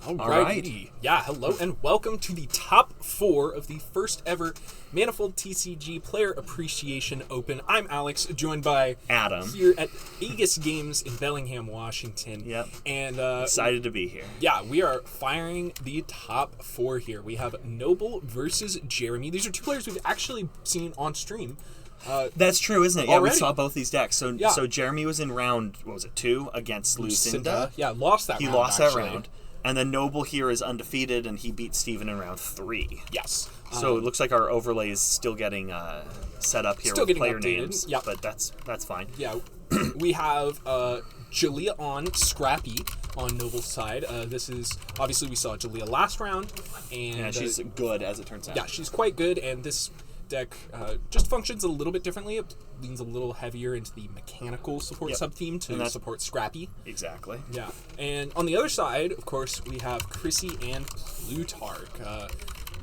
Alrighty. Yeah, hello and welcome to the top 4 of the first ever Manifold TCG Player Appreciation Open. I'm Alex, joined by Adam here at Aegis Games in Bellingham, Washington. Yep. And excited to be here. Yeah, we are firing the top 4 here. We have Noble versus Jeremy. These are two players we've actually seen on stream. That's true, isn't it? Yeah, already. we saw both these decks. So Jeremy was in round, 2 against Lucinda. Yeah, lost that round. He lost that round. And then Noble here is undefeated, and he beat Steven in round 3. Yes. So it looks like our overlay is still getting set up here with player updated. names. Yep. But that's fine. Yeah. We have Jalea on Scrappy on Noble's side. This is, obviously we saw Jalea last round. And yeah, she's good, as it turns out. Yeah, she's quite good, and this deck just functions a little bit differently. It leans a little heavier into the mechanical support sub-theme to support Scrappy. Exactly. Yeah. And on the other side, of course, we have Chrissy and Plutarch.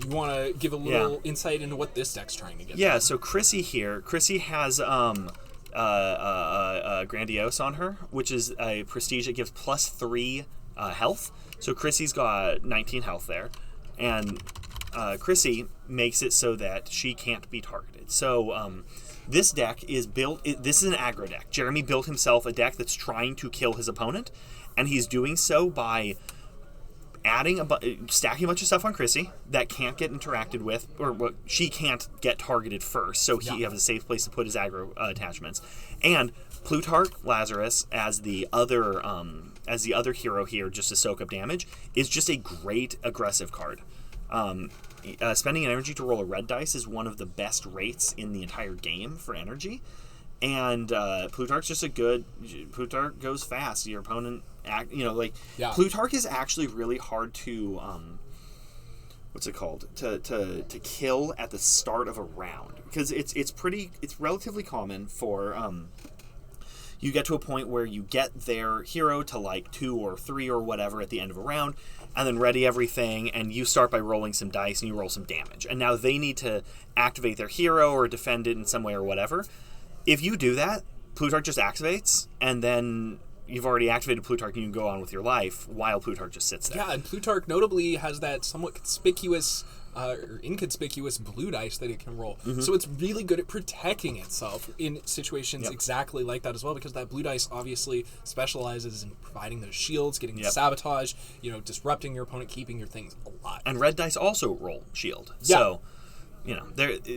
You want to give a little insight into what this deck's trying to get? Yeah, so Chrissy has Grandiose on her, which is a prestige that gives +3 health. So Chrissy's got 19 health there. And Chrissy makes it so that she can't be targeted. So this deck is built... This is an aggro deck. Jeremy built himself a deck that's trying to kill his opponent, and he's doing so by stacking a bunch of stuff on Chrissy that can't get interacted with, or she can't get targeted first, so he has a safe place to put his aggro attachments. And Plutarch Lazarus as the other hero here, just to soak up damage, is just a great aggressive card. Spending energy to roll a red dice is one of the best rates in the entire game for energy, and Plutarch's just Plutarch goes fast. Your opponent Plutarch is actually really hard to to kill at the start of a round, because it's relatively common for you get to a point where you get their hero to like 2 or 3 or whatever at the end of a round, and then ready everything, and you start by rolling some dice and you roll some damage. And now they need to activate their hero or defend it in some way or whatever. If you do that, Plutarch just activates, and then you've already activated Plutarch and you can go on with your life while Plutarch just sits there. Yeah, and Plutarch notably has that somewhat conspicuous or inconspicuous blue dice that it can roll. Mm-hmm. So it's really good at protecting itself in situations exactly like that as well, because that blue dice obviously specializes in providing those shields, getting the sabotage, disrupting your opponent, keeping your things alive. And red dice also roll shield. Yeah. So,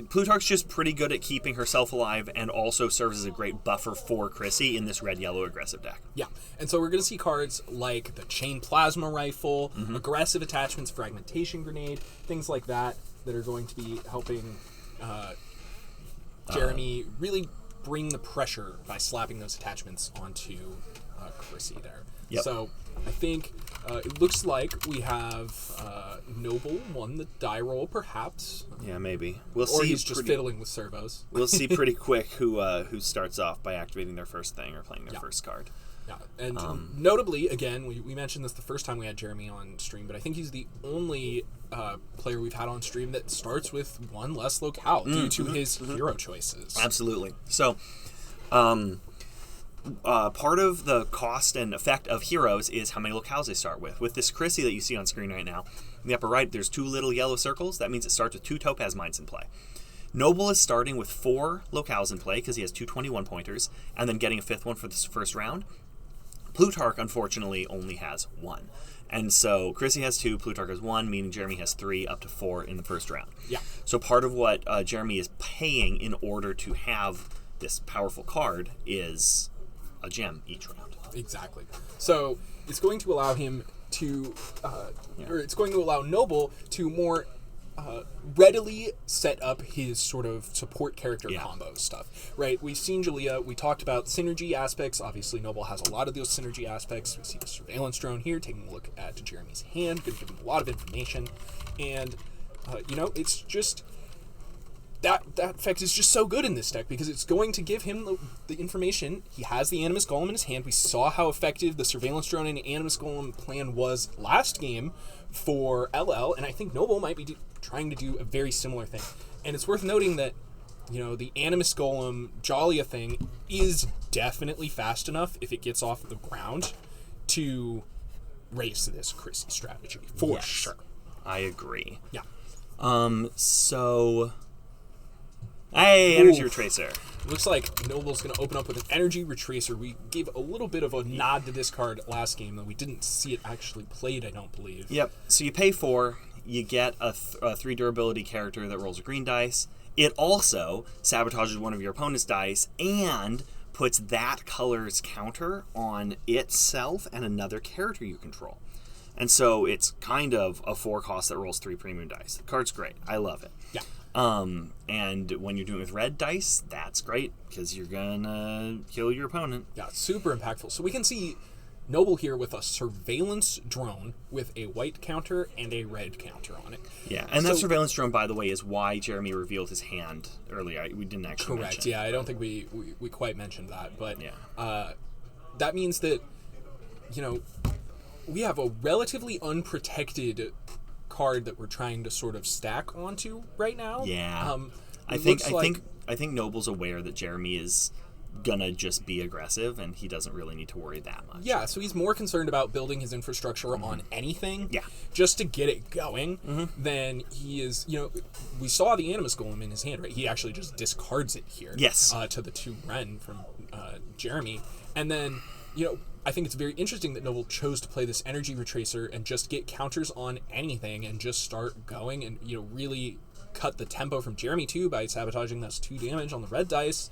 Plutarch's just pretty good at keeping herself alive, and also serves as a great buffer for Chrissy in this red-yellow aggressive deck. Yeah, and so we're going to see cards like the Chain Plasma Rifle, aggressive attachments, Fragmentation Grenade, things like that are going to be helping Jeremy really bring the pressure by slapping those attachments onto Chrissy there. Yep. So I think it looks like we have Noble won the die roll, perhaps. Yeah, maybe. We'll see. Or he's just fiddling with servos. We'll see pretty quick who starts off by activating their first thing or playing their first card. Yeah, and notably, again, we mentioned this the first time we had Jeremy on stream, but I think he's the only player we've had on stream that starts with one less locale due to his hero choices. Absolutely. So, part of the cost and effect of heroes is how many locales they start with. With this Chrissy that you see on screen right now, in the upper right, there's 2 little yellow circles. That means it starts with 2 Topaz Mines in play. Noble is starting with 4 locales in play because he has 2 21-pointers, and then getting a 5th one for this first round. Plutarch, unfortunately, only has 1. And so Chrissy has 2, Plutarch has 1, meaning Jeremy has 3, up to 4 in the first round. Yeah. So part of what Jeremy is paying in order to have this powerful card is a gem each round. Exactly. So it's going to allow him to, or it's going to allow Noble to more readily set up his sort of support character combo stuff, right? We've seen Jalea. We talked about synergy aspects. Obviously, Noble has a lot of those synergy aspects. We see the surveillance drone here, taking a look at Jeremy's hand, going to give him a lot of information, and it's just that effect is just so good in this deck because it's going to give him the information. He has the Animus Golem in his hand. We saw how effective the surveillance drone and Animus Golem plan was last game for LL, and I think Noble might be trying to do a very similar thing. And it's worth noting that, the Animus Golem Jalea thing is definitely fast enough if it gets off the ground to embrace this Chrissy strategy for sure. I agree. Yeah. So... Hey, Energy Retracer. Looks like Noble's going to open up with an Energy Retracer. We gave a little bit of a nod to this card last game, though we didn't see it actually played, I don't believe. Yep. So you pay 4, you get a 3 durability character that rolls a green dice. It also sabotages one of your opponent's dice and puts that color's counter on itself and another character you control. And so it's kind of a 4 cost that rolls 3 premium dice. The card's great. I love it. Yeah. And when you're doing it with red dice, that's great because you're gonna kill your opponent. Yeah, super impactful. So we can see Noble here with a surveillance drone with a white counter and a red counter on it. Yeah, and that surveillance drone, by the way, is why Jeremy revealed his hand earlier. We didn't actually correct. mention. Yeah, I don't think we quite mentioned that, but yeah. That means that, we have a relatively unprotected card that we're trying to sort of stack onto right now. Yeah. I think Noble's aware that Jeremy is gonna just be aggressive and he doesn't really need to worry that much. Yeah, so he's more concerned about building his infrastructure on anything just to get it going than he is, we saw the Animus Golem in his hand, right? He actually just discards it here. Yes. To the 2 Ren from Jeremy. And then, I think it's very interesting that Noble chose to play this Energy Retracer and just get counters on anything and just start going and, really cut the tempo from Jeremy too by sabotaging those 2 damage on the red dice.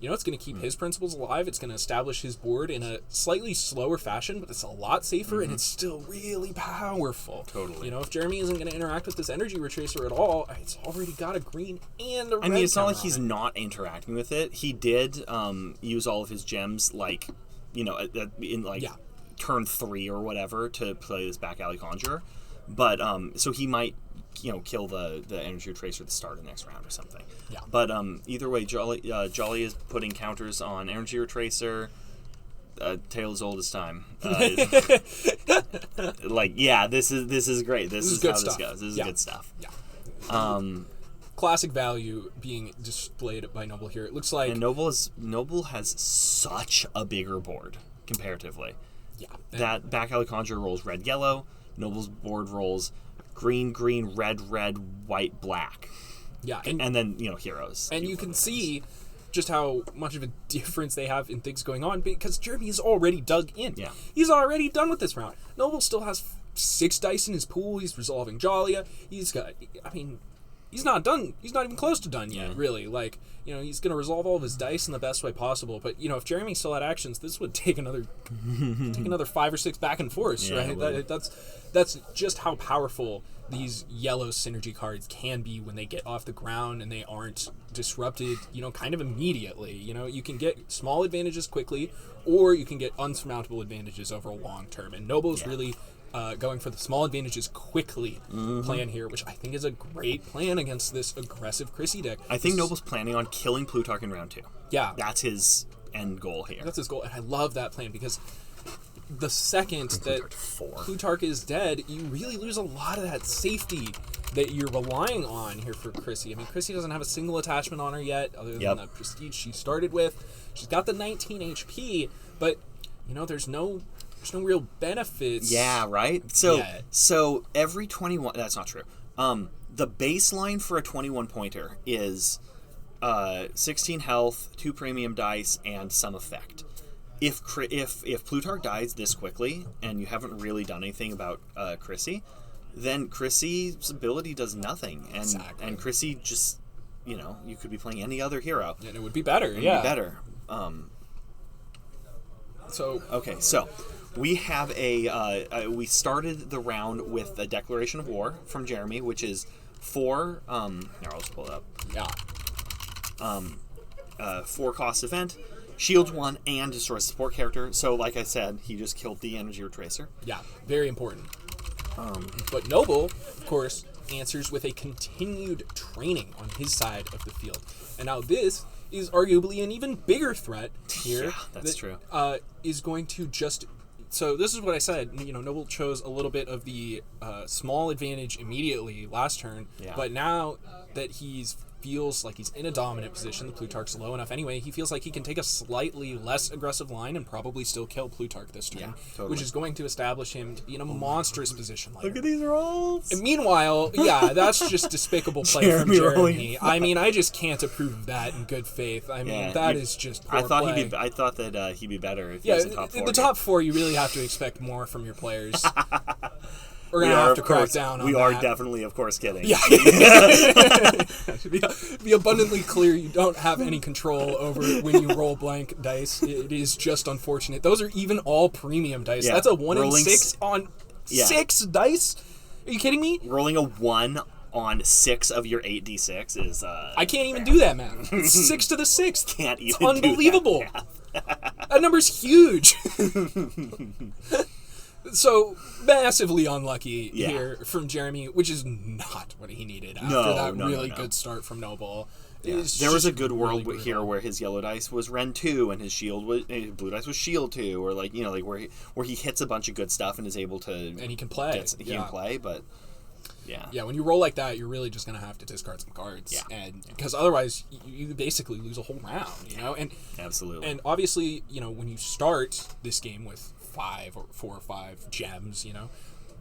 It's going to keep his principles alive. It's going to establish his board in a slightly slower fashion, but it's a lot safer and it's still really powerful. Totally. If Jeremy isn't going to interact with this Energy Retracer at all, it's already got a green and a red. I mean, it's not like on he's it. not interacting with it. He did use all of his gems, turn 3 or whatever to play this back alley conjurer. But so he might kill the Energy Retracer at the start of the next round or something. Yeah. But either way, Jolly is putting counters on Energy Retracer. Tale as old as time. This is great. This is good how stuff. this goes. This is good stuff. Yeah. Classic value being displayed by Noble here. It looks like... And Noble has such a bigger board, comparatively. Yeah. That back alley conjurer rolls red-yellow. Noble's board rolls green, red, white, black. Yeah. And then, heroes. And you can see just how much of a difference they have in things going on because Jeremy is already dug in. Yeah. He's already done with this round. Noble still has 6 dice in his pool. He's resolving Jalia. He's not done. He's not even close to done yet, really. He's going to resolve all of his dice in the best way possible. But, if Jeremy still had actions, this would take another 5 or 6 back and forth, right? That's just how powerful these yellow synergy cards can be when they get off the ground and they aren't disrupted, kind of immediately. You can get small advantages quickly, or you can get unsurmountable advantages over a long term. And Noble's really... going for the small advantages quickly plan here, which I think is a great plan against this aggressive Chrissy deck. I think Noble's planning on killing Plutarch in round 2. Yeah. That's his end goal here. That's his goal, and I love that plan because the second that Plutarch is dead, you really lose a lot of that safety that you're relying on here for Chrissy. I mean, Chrissy doesn't have a single attachment on her yet, other than the prestige she started with. She's got the 19 HP, but, there's no real benefits. Yeah, right? So every 21... That's not true. The baseline for a 21-pointer is 16 health, 2 premium dice, and some effect. If Plutarch dies this quickly, and you haven't really done anything about Chrissy, then Chrissy's ability does nothing. And Chrissy just... you could be playing any other hero. And it would be better, So we have we started the round with a Declaration of War from Jeremy, which is 4. Here, I'll just pull it up. Yeah. 4 cost event, shields 1, and destroys support character. So, like I said, he just killed the Energy Retracer. Yeah, very important. But Noble, of course, answers with a continued training on his side of the field. And now this is arguably an even bigger threat here. Yeah, that's true. Is going to just... So this is what I said. Noble chose a little bit of the small advantage immediately last turn. Yeah. But now that he's feels like he's in a dominant position. The Plutarch's low enough anyway. He feels like he can take a slightly less aggressive line and probably still kill Plutarch this turn, which is going to establish him to be in a monstrous position later. Look at these rolls. And meanwhile, that's just despicable play from Jeremy. I mean, I just can't approve of that in good faith. I mean, that is just poor play. I thought that he'd be better if he was in top 4. In the top 4, you really have to expect more from your players. We're going to have to crack down on that. We are definitely, of course, kidding. Yeah. Be abundantly clear, you don't have any control over when you roll blank dice. It is just unfortunate. Those are even all premium dice. Yeah. That's a 1 in 6 on 6 dice? Are you kidding me? Rolling a 1 on 6 of your 8d6 is... I can't even do that, man. It's 6 to the 6th. Can't even It's unbelievable. do that. That number's huge. So, massively unlucky here from Jeremy, which is not what he needed after that really good start from Noble. Yeah. There was a good world here where his yellow dice was Ren 2 and his shield was blue dice was Shield 2, or where he hits a bunch of good stuff and is able to and he can play. He can play, but yeah, when you roll like that, you're really just gonna have to discard some cards, and because otherwise you basically lose a whole round, and absolutely. And obviously, when you start this game with 4 or 5 gems,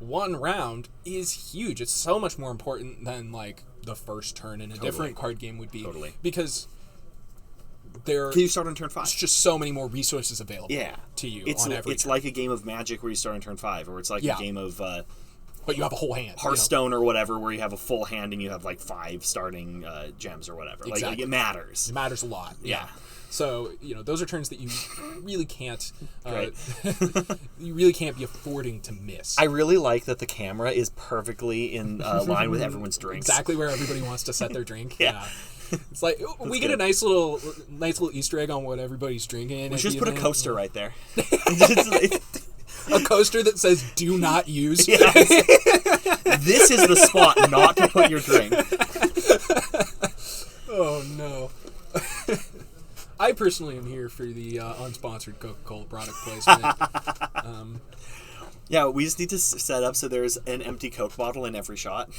one round is huge. It's so much more important than like the first turn in a different card game would be. Totally. Because can you start on turn 5? There's just so many more resources available to you on every It's turn. like a game of Magic where you start on turn 5, or it's like a game of but you have a whole hand. Hearthstone or whatever, where you have a full hand and you have like 5 starting gems or whatever. Exactly. Like it matters. It matters a lot. Yeah. So, those are turns that you really can't you really can't be affording to miss. I really like that the camera is perfectly in line with everyone's drinks. Exactly where everybody wants to set their drink. Yeah. It's like we get a nice little Easter egg on what everybody's drinking. We should just put a coaster right there. A coaster that says "Do not use." Yes. This is the spot not to put your drink. Oh no. I personally am here for the unsponsored Coca-Cola product placement. Yeah, we just need to set up so there's an empty Coke bottle in every shot.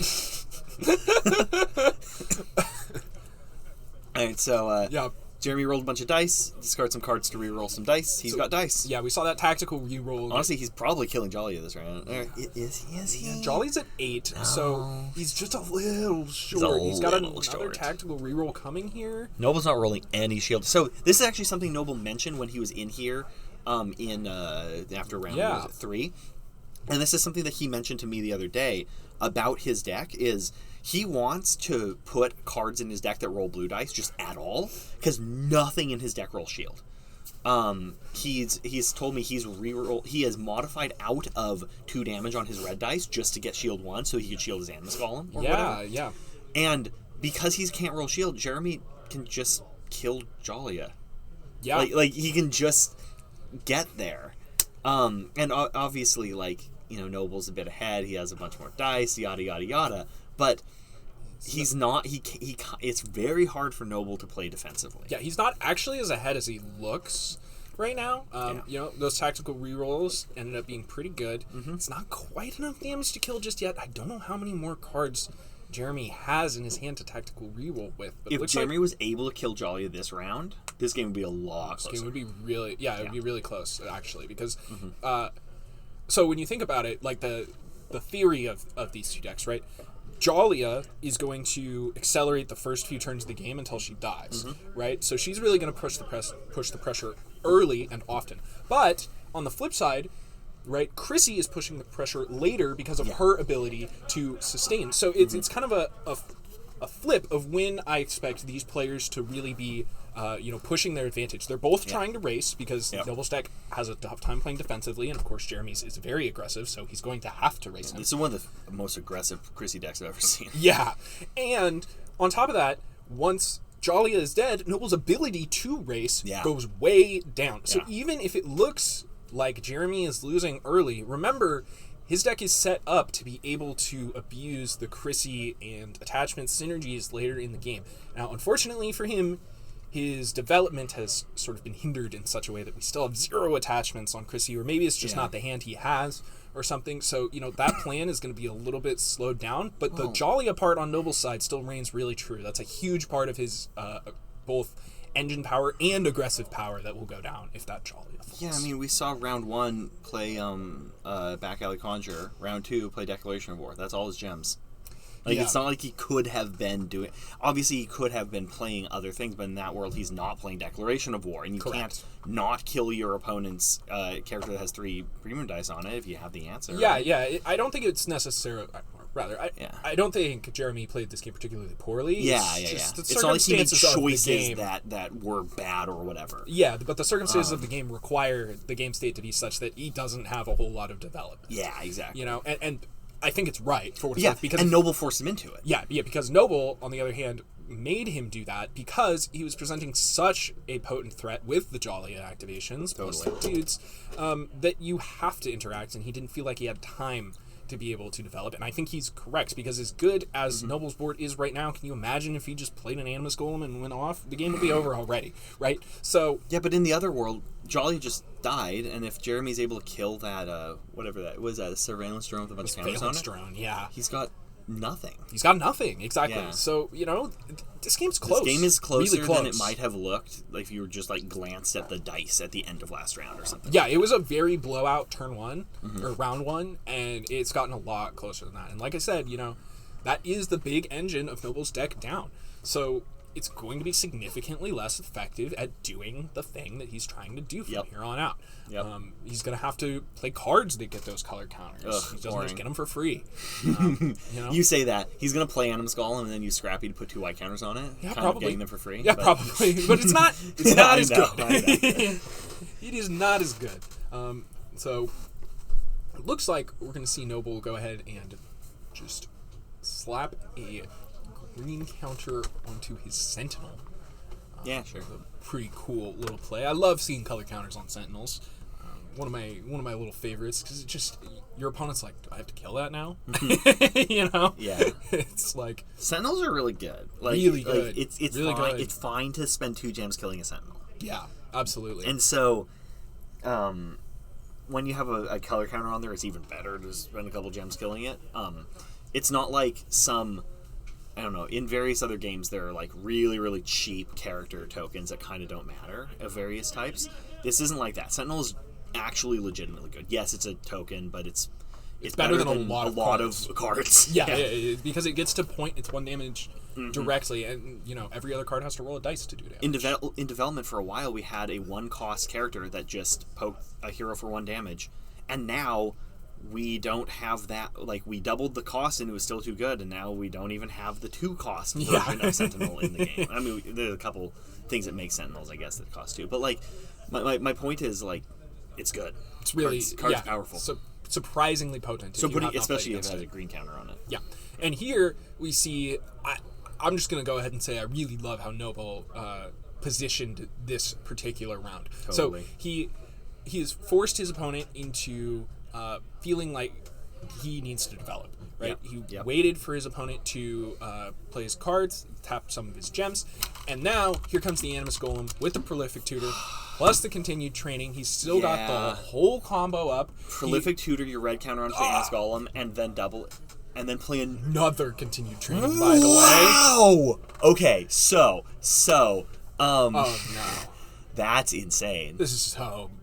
Alright, so Jeremy rolled a bunch of dice, discard some cards to re-roll some dice. He's got dice. Yeah, we saw that tactical re-roll. Honestly, he's probably killing Jolly this round. Is he? Yeah, Jolly's at 8, so he's just a little short. He's got another tactical re-roll coming here. Noble's not rolling any shield. So this is actually something Noble mentioned when he was in here after round 3. And this is something that he mentioned to me the other day about his deck is... He wants to put cards in his deck that roll blue dice just at all, because nothing in his deck rolls shield. He's told me he has modified out of 2 damage on his red dice just to get shield 1, so he could shield his Animus Golem or whatever. Yeah. And because he can't roll shield, Jeremy can just kill Jollia. Yeah. Like he can just get there. And obviously, Noble's a bit ahead. He has a bunch more dice, yada yada yada. But he's not. It's very hard for Noble to play defensively. Yeah, he's not actually as ahead as he looks right now. Those tactical rerolls ended up being pretty good. Mm-hmm. It's not quite enough damage to kill just yet. I don't know how many more cards Jeremy has in his hand to tactical reroll with. But if Jeremy was able to kill Jolly this round, this game would be a lot closer. This game would be really, it would be really close actually, because. So when you think about it, like the theory of these 2 decks, right? Jollia is going to accelerate the first few turns of the game until she dies, right? So she's really going to push the pressure early and often. But on the flip side, right, Chrissy is pushing the pressure later because of her ability to sustain. So it's kind of a flip of when I expect these players to really be pushing their advantage. They're both trying to race because Noble's deck has a tough time playing defensively, and of course Jeremy's is very aggressive, so he's going to have to race him. This is one of the most aggressive Chrissy decks I've ever seen. Yeah, and on top of that, once Jollia is dead, Noble's ability to race goes way down. So even if it looks like Jeremy is losing early, remember, his deck is set up to be able to abuse the Chrissy and attachment synergies later in the game. Now, unfortunately for him, his development has sort of been hindered in such a way that we still have 0 attachments on Chrissy, or maybe it's just not the hand he has or something. So, that plan is going to be a little bit slowed down, but the Jollia part on Noble's side still reigns really true. That's a huge part of his both engine power and aggressive power that will go down if that Jollia falls. Yeah, I mean, we saw round 1 play Back Alley Conjure, round 2 play Declaration of War. That's all his gems. It's not like he could have been doing... Obviously, he could have been playing other things, but in that world, he's not playing Declaration of War. And you can't not kill your opponent's character that has 3 premium dice on it if you have the answer. Yeah, right? I don't think it's necessarily... I don't think Jeremy played this game particularly poorly. It's not like he made choices that were bad or whatever. Yeah, but the circumstances of the game require the game state to be such that he doesn't have a whole lot of development. Yeah, exactly. And I think it's right for what it's worth, because Noble forced him into it. Yeah, because Noble, on the other hand, made him do that because he was presenting such a potent threat with the Jollia activations, mostly dudes, that you have to interact, and he didn't feel like he had time to be able to develop. And I think he's correct, because as good as Noble's board is right now, can you imagine if he just played an Animus Golem and went off? The game would be over already, right? So yeah, but in the other world, Jolly just died, and if Jeremy's able to kill that whatever that was, that a surveillance drone with a bunch of cameras on it, drone, he's got nothing. He's got nothing, exactly. Yeah. So, this game's close. This game is closer than it might have looked if you were just glanced at the dice at the end of last round or something. Yeah, it was a very blowout turn 1 or round 1, and it's gotten a lot closer than that. And like I said, that is the big engine of Noble's deck down. So it's going to be significantly less effective at doing the thing that he's trying to do from here on out. Yep. He's going to have to play cards that get those color counters. He doesn't just get them for free. You say that. He's going to play Animus Golem and then use Scrappy to put 2 white counters on it. Yeah, kind probably. of getting them for free. Yeah, probably. But it's not as good. It is not as good. So it looks like we're going to see Noble go ahead and just slap a green counter onto his Sentinel. Yeah, sure. A pretty cool little play. I love seeing color counters on Sentinels. One of my little favorites, because it just, your opponent's like, do I have to kill that now? Yeah. It's like, Sentinels are really good. Really good. It's really fine. good. It's fine to spend 2 gems killing a Sentinel. Yeah, absolutely. And so, when you have a color counter on there, it's even better to spend a couple gems killing it. It's not like some, I don't know, in various other games there are really, really cheap character tokens that kind of don't matter of various types. This isn't like that. Sentinel is actually legitimately good. Yes, it's a token, but it's better than a lot of cards. Yeah, because it gets to point its 1 damage directly, and every other card has to roll a dice to do damage. In development for a while, we had a 1-cost character that just poked a hero for 1 damage, and now we don't have that. We doubled the cost and it was still too good, and now we don't even have the 2-cost version of Sentinel in the game. I mean, there are a couple things that make Sentinels, I guess, that cost 2, but my point is it's good. It's really cards powerful. So surprisingly potent. So especially if it has a green counter on it. Yeah, and here we see. I'm just gonna go ahead and say I really love how Noble positioned this particular round. Totally. So he has forced his opponent into feeling like he needs to develop. Right. He waited for his opponent to play his cards, tap some of his gems, and now here comes the Animus Golem with the Prolific Tutor. Plus the continued training, he's still got the whole combo up. Prolific Tutor, your red counter onto the Animus Golem, and then double it. And then play another continued training, by the way. Wow! Okay, so, oh, no. That's insane. This is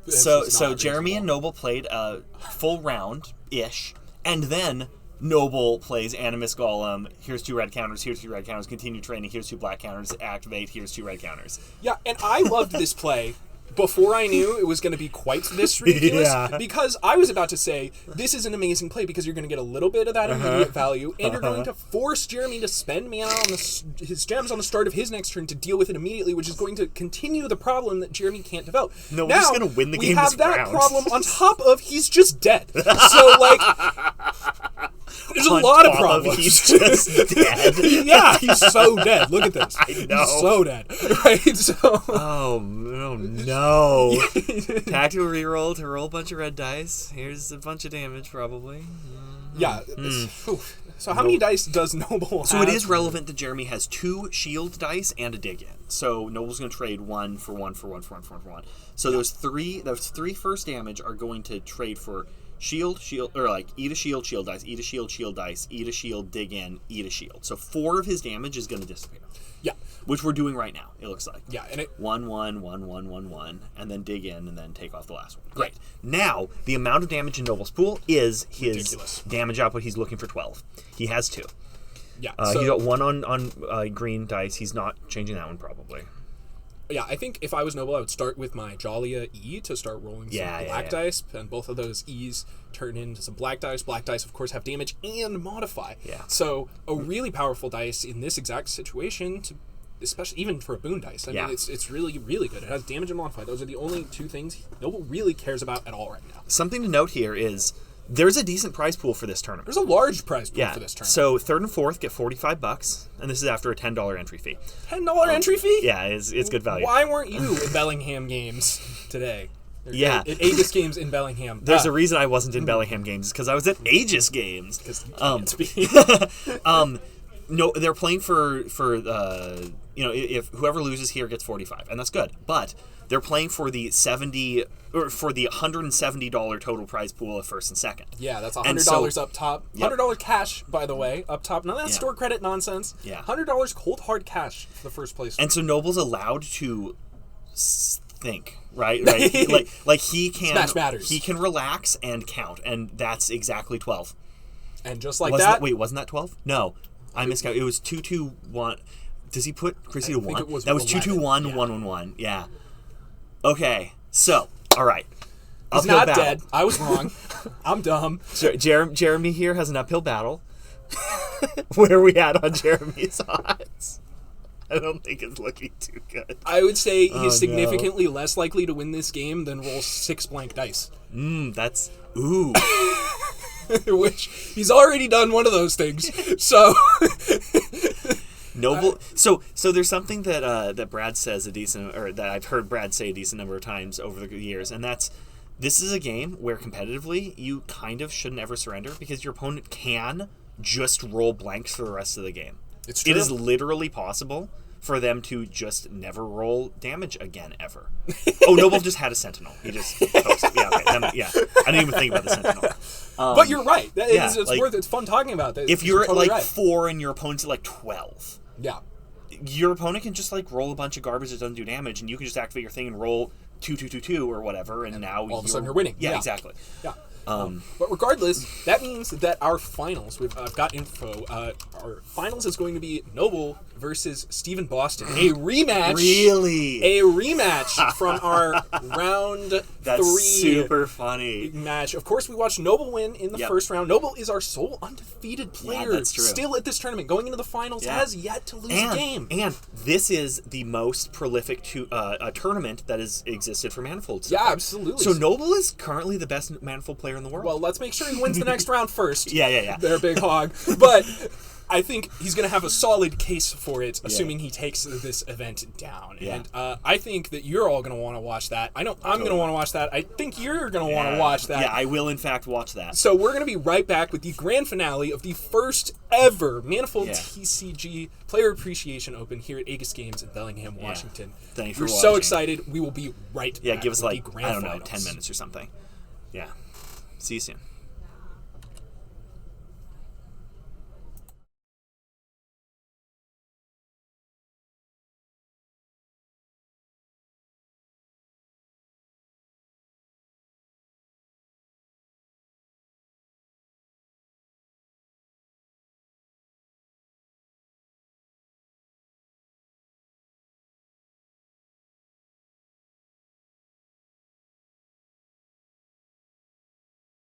so Jeremy and Noble played a full round-ish, and then Noble plays Animus Golem, here's 2 red counters, here's 2 red counters, continue training, here's 2 black counters, activate, here's 2 red counters. Yeah, and I loved this play before I knew it was going to be quite this ridiculous, because I was about to say, this is an amazing play because you're going to get a little bit of that immediate value, and you're going to force Jeremy to spend mana on his gems on the start of his next turn to deal with it immediately, which is going to continue the problem that Jeremy can't develop. No, we're just going to win the game we have this that round. problem on top of he's just dead. So, there's a lot of problems. He's just dead. Yeah, he's so dead. Look at this. I know. He's so dead. Right? So. Oh no. Tactical reroll to roll a bunch of red dice. Here's a bunch of damage, probably. Yeah. So how many dice does Noble have? So it is relevant that Jeremy has 2 shield dice and a dig in. So Noble's going to trade 1 for 1 for 1 for 1 for 1 for 1. So those three first damage are going to trade for shield, or like eat a shield dice, eat a shield dice, eat a shield, dig in, eat a shield. So 4 of his damage is going to disappear. Yeah. Which we're doing right now, it looks like. Yeah, and it... 1, 1, 1, 1, 1, 1, and then dig in, and then take off the last one. Great. Now, the amount of damage in Noble's pool is his ridiculous damage output. He's looking for 12. He has 2. Yeah. He got 1 on green dice. He's not changing that one, probably. Yeah, I think if I was Noble, I would start with my Jollia E to start rolling some black dice, and both of those E's turn into some black dice. Black dice, of course, have damage and modify. Yeah. So a really powerful dice in this exact situation, especially even for a boon dice. I mean, it's really, really good. It has damage and modify. Those are the only 2 things Noble really cares about at all right now. Something to note here is there's a decent prize pool for this tournament. There's a large prize pool for this tournament. So 3rd and 4th get $45, and this is after a $10 entry fee. $10 entry fee? Yeah, it's good value. Why weren't you in Bellingham Games today? Yeah. At Aegis Games in Bellingham. There's a reason I wasn't in Bellingham Games, because I was at Aegis Games. Because you can't be. No, they're playing for if whoever loses here gets 45, and that's good. But they're playing for the $170 total prize pool of 1st and 2nd. Yeah, that's $100 up top. $100 cash, by the way, up top. None of that store credit nonsense. Yeah. $100 cold hard cash for the first place. And so Noble's allowed to think, right? like he can Smash matters. He can relax and count, and that's exactly 12. And just like wasn't that. Wait, wasn't that 12? No. I miscounted. It was 2, 2, 1. Does he put Chrissy to 1? That was 2, 2, 1, 1, 1, 1. Yeah. Okay. So, all right. He's not dead. I was wrong. I'm dumb. Jeremy here has an uphill battle. Where are we at on Jeremy's odds? I don't think it's looking too good. I would say he's significantly less likely to win this game than roll 6 blank dice. That's... Ooh. Which he's already done one of those things. So Noble. So there's something that Brad says that I've heard Brad say a decent number of times over the years, and this is a game where competitively you kind of shouldn't ever surrender, because your opponent can just roll blanks for the rest of the game. It's true. It is literally possible for them to just never roll damage again, ever. Oh, Noble just had a Sentinel. He just pokes it. Yeah, okay. I didn't even think about the Sentinel. But you're right. It's fun talking about that. If you're at totally 4 and your opponent's at 12, your opponent can just roll a bunch of garbage that doesn't do damage, and you can just activate your thing and roll 2, 2, 2, 2 or whatever, and now all of a sudden you're winning. Yeah, exactly. Yeah. But regardless, that means that our finals, we've got info. Our finals is going to be Noble versus Stephen Boston. A rematch. Really? A rematch from our round 3. That's super funny. Match. Of course, we watched Noble win in the first round. Noble is our sole undefeated player. Yeah, that's true. Still at this tournament, going into the finals, has yet to lose a game. And this is the most prolific tournament that has existed for Manifold. Yeah, absolutely. So Noble is currently the best Manifold player in the world. Well, let's make sure he wins the next round first. Yeah. They're big hog. But I think he's going to have a solid case for it, assuming he takes this event down. Yeah. And I think that you're all going to want to watch that. I know I'm going to want to watch that. I think you're going to want to watch that. Yeah, I will, in fact, watch that. So we're going to be right back with the grand finale of the first ever Manifold TCG Player Appreciation Open here at Aegis Games in Bellingham, Washington. Thanks for watching. We're so excited. We will be right back. Yeah, give us with the grand I don't know, finals. 10 minutes or something. Yeah. See you soon.